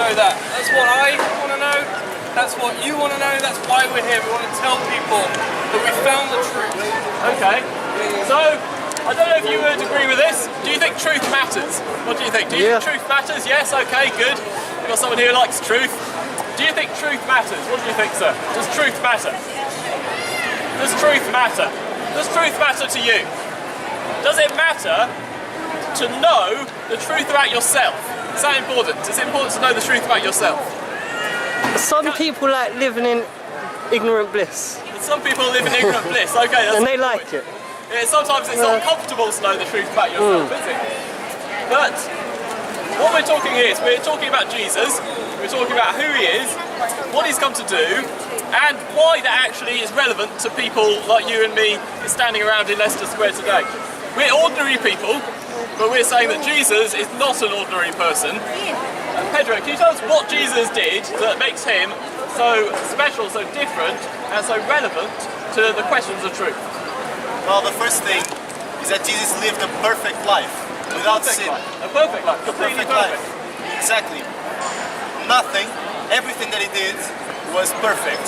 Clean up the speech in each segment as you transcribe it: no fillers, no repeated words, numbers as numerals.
know that. That's what I want to know. That's what you want to know. That's why we're here. We want to tell people that we found the truth. Okay. So, I don't know if you would agree with this. Do you think truth matters? What do you think? Do you think truth matters? Yes, okay, good. We've got someone here who likes truth. Do you think truth matters? What do you think, sir? Does truth matter? Does truth matter? Does truth matter to you? Does it matter to know the truth about yourself? Is that important? Is it important to know the truth about yourself? Some people like living in ignorant bliss. Some people live in ignorant bliss. Okay, that's and they like it. Yeah, sometimes it's not comfortable to know the truth about yourself, is it? But what we're talking here is we're talking about Jesus. We're talking about who he is, what he's come to do, and why that actually is relevant to people like you and me standing around in Leicester Square today. We're ordinary people, but we're saying that Jesus is not an ordinary person. Pedro, can you tell us what Jesus did that makes him so special, so different, and so relevant to the questions of truth? Well, the first thing is that Jesus lived a perfect life without sin. A perfect life, completely perfect. Exactly. Nothing, everything that he did was perfect.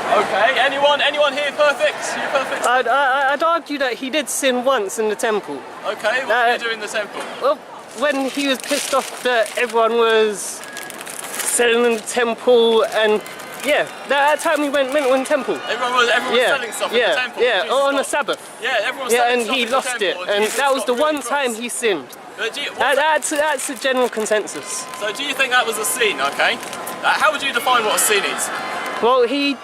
Okay, anyone here perfect? You perfect? I'd argue that he did sin once in the temple. Okay, what did he do in the temple? Well, when he was pissed off that everyone was selling in the temple, and yeah, that time he went mental in the temple. Everyone was selling stuff in the temple. Yeah, on the Sabbath. Yeah, everyone was selling stuff and he in the lost temple, it, and that was the really one time he sinned. That's a general consensus. So do you think that was a sin, okay? How would you define what a sin is? Well, he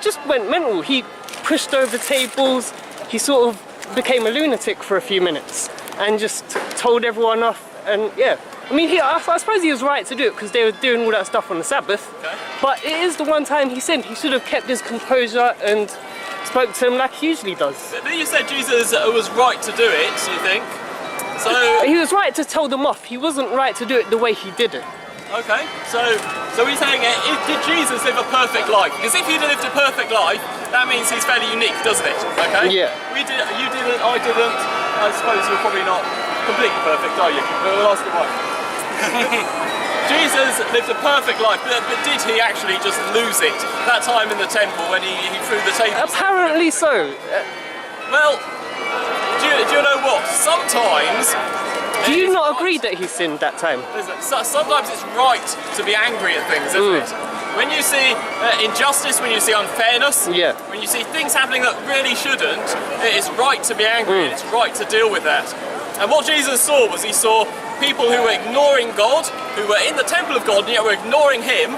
just went mental. He pushed over tables. He sort of became a lunatic for a few minutes and just told everyone off. And yeah, I mean, I suppose he was right to do it because they were doing all that stuff on the Sabbath. Okay. But it is the one time he sinned. He should have kept his composure and spoke to him like he usually does. But you said Jesus was right to do it, you think? So he was right to tell them off. He wasn't right to do it the way he did it. Okay, so we're saying, did Jesus live a perfect life? Because if he lived a perfect life, that means he's fairly unique, doesn't it? Okay? Yeah. You didn't, I didn't. I suppose you're probably not completely perfect, are you? We'll ask your wife. Jesus lived a perfect life, but did he actually just lose it that time in the temple when he threw the tables? Apparently so. Well, do you know what? Sometimes... Do you not agree that he sinned that time? Sometimes it's right to be angry at things, isn't it? When you see injustice, when you see unfairness, when you see things happening that really shouldn't, it's right to be angry and it's right to deal with that. And what Jesus saw was he saw people who were ignoring God, who were in the temple of God and yet were ignoring him,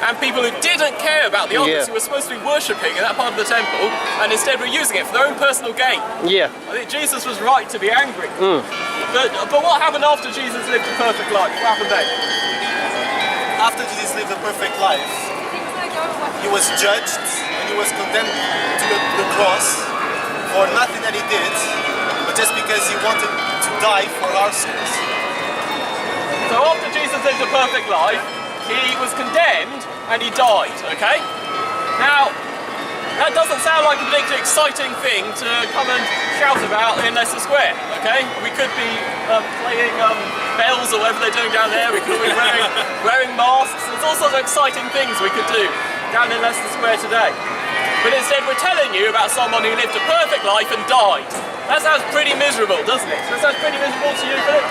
and people who didn't care about the others who were supposed to be worshipping in that part of the temple and instead were using it for their own personal gain. Yeah. I think Jesus was right to be angry. But what happened after Jesus lived a perfect life? What happened then? After Jesus lived a perfect life, he was judged and he was condemned to the cross for nothing that he did, but just because he wanted to die for our sins. So after Jesus lived a perfect life, he was condemned and he died, okay? Now, that doesn't sound like a particularly exciting thing to come and shout about in Leicester Square, okay? We could be playing bells or whatever they're doing down there. We could be wearing masks. There's all sorts of exciting things we could do down in Leicester Square today. But instead we're telling you about someone who lived a perfect life and died. That sounds pretty miserable, doesn't it? That sounds pretty miserable to you, Philip?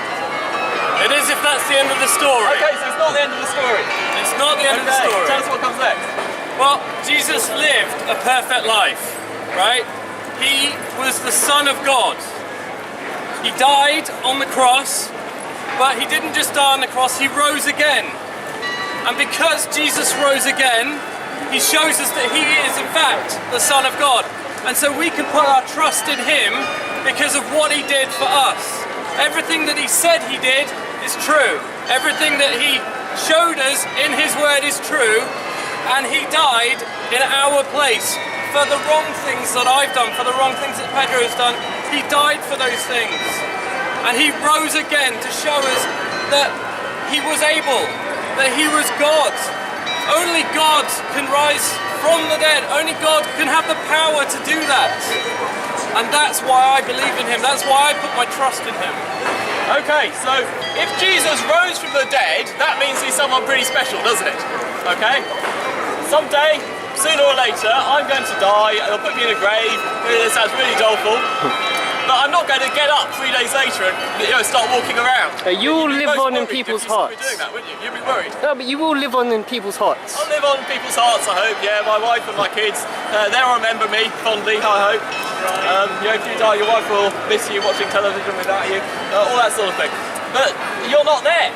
It is if that's the end of the story. Okay, so it's not the end of the story. It's not the end of the story. Tell us what comes next. Well, Jesus lived a perfect life, right? He was the Son of God. He died on the cross, but he didn't just die on the cross, he rose again. And because Jesus rose again, he shows us that he is in fact the Son of God. And so we can put our trust in him because of what he did for us. Everything that he said he did is true. Everything that he showed us in his word is true. And he died in our place for the wrong things that I've done, for the wrong things that Pedro has done. He died for those things. And he rose again to show us that he was able, that he was God. Only God can rise from the dead. Only God can have the power to do that. And that's why I believe in him. That's why I put my trust in him. Okay, so if Jesus rose from the dead, that means he's someone pretty special, doesn't it? Okay? Someday, sooner or later, I'm going to die, they'll put me in a grave, this sounds really doleful, but I'm not going to get up 3 days later and start walking around. You will live on in people's hearts. You'd be doing that, wouldn't you? You'd be worried. No, but you will live on in people's hearts. I'll live on in people's hearts, I hope, yeah. My wife and my kids, they'll remember me fondly, I hope. If you die, your wife will miss you watching television without you, all that sort of thing. But you're not there,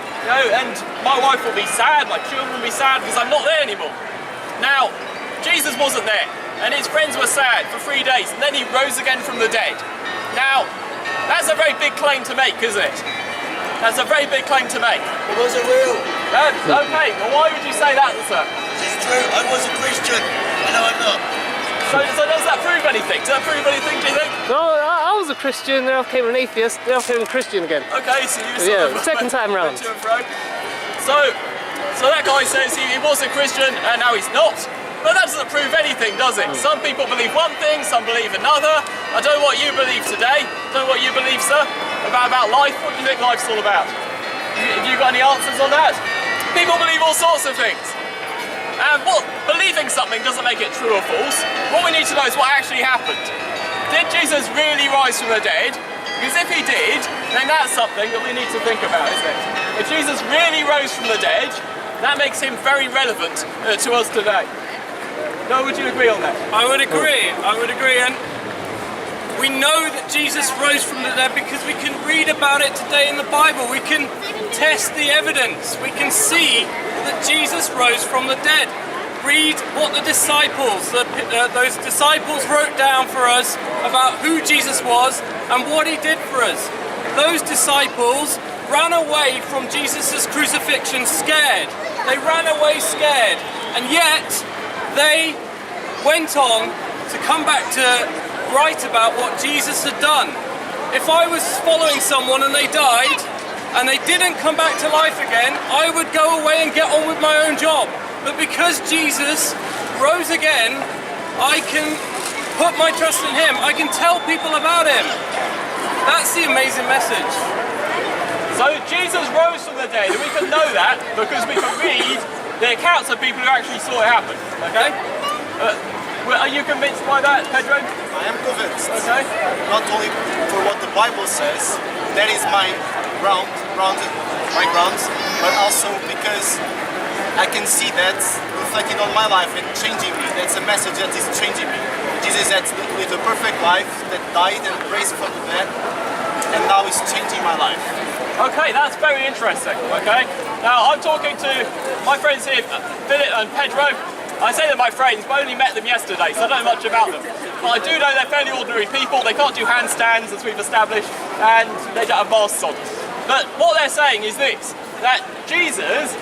and my wife will be sad, my children will be sad because I'm not there anymore. Now, Jesus wasn't there, and his friends were sad for 3 days, and then he rose again from the dead. Now, that's a very big claim to make, isn't it? That's a very big claim to make. It wasn't real. Okay, well why would you say that, sir? It's true. I was a Christian, and now I'm not. So does that prove anything? Does that prove anything, do you think? No, I was a Christian, then I became an atheist, then I became a Christian again. Okay, so you sort of second time round. To and fro. So that guy says he was a Christian and now he's not. But that doesn't prove anything, does it? Some people believe one thing, some believe another. I don't know what you believe today. Don't know what you believe, sir, about life. What do you think life's all about? Have you got any answers on that? People believe all sorts of things. And believing something doesn't make it true or false. What we need to know is what actually happened. Did Jesus really rise from the dead? Because if he did, then that's something that we need to think about, isn't it? If Jesus really rose from the dead, that makes him very relevant to us today. No, would you agree on that? I would agree, and we know that Jesus rose from the dead because we can read about it today in the Bible. We can test the evidence. We can see that Jesus rose from the dead. Read what the disciples, those disciples wrote down for us about who Jesus was and what he did for us. Those disciples ran away from Jesus' crucifixion scared. They ran away scared, and yet they went on to come back to write about what Jesus had done. If I was following someone and they died and they didn't come back to life again, I would go away and get on with my own job. But because Jesus rose again, I can put my trust in him. I can tell people about him. That's the amazing message. So Jesus rose from the dead, and we can know that because we can read the accounts of people who actually saw it happen. Okay? Are you convinced by that, Pedro? I am convinced. Okay. Not only for what the Bible says, that is my grounds, but also because I can see that reflecting on my life and changing me. That's a message that is changing me. Jesus had lived a perfect life, that died and raised from the dead, and now is changing my life. Okay, that's very interesting, okay? Now, I'm talking to my friends here, Philip and Pedro. I say they're my friends, but I only met them yesterday, so I don't know much about them. But I do know they're fairly ordinary people. They can't do handstands, as we've established, and they don't have masks on. But what they're saying is this, that Jesus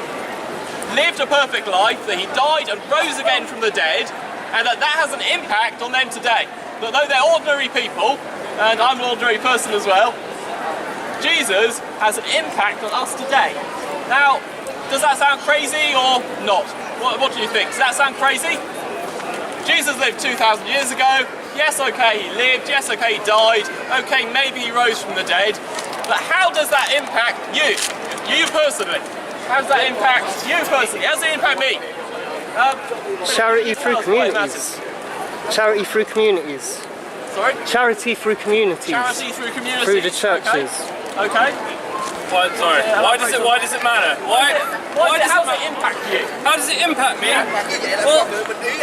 lived a perfect life, that he died and rose again from the dead, and that has an impact on them today. That though they're ordinary people, and I'm an ordinary person as well, Jesus has an impact on us today. Now, does that sound crazy or not? What do you think? Does that sound crazy? Jesus lived 2,000 years ago. Yes, okay, he lived. Yes, okay, he died. Okay, maybe he rose from the dead. But how does that impact you? You personally. How does that impact you personally? How does it impact me? Charity through communities. Charity through communities. Sorry? Charity through communities. Charity through communities. Through the churches. Okay. Why does it matter? How does it impact you? How does it impact me? Well,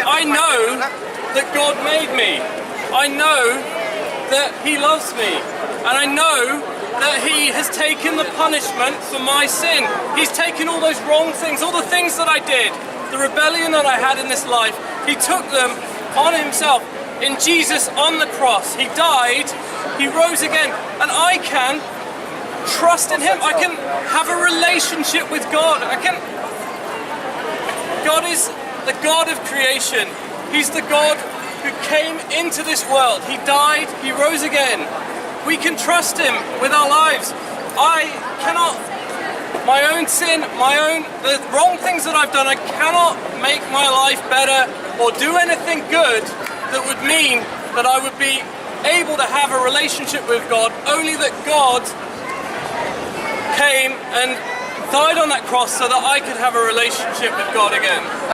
I know that God made me. I know that he loves me. And I know that he has taken the punishment for my sin. He's taken all those wrong things, all the things that I did, the rebellion that I had in this life. He took them on himself in Jesus on the cross. He died, he rose again, and I can trust in him. I can have a relationship with God. God is the God of creation. He's the God who came into this world. He died, he rose again. We can trust him with our lives. I cannot, my own sin, the wrong things that I've done, I cannot make my life better or do anything good that would mean that I would be able to have a relationship with God. Only that God came and died on that cross so that I could have a relationship with God again.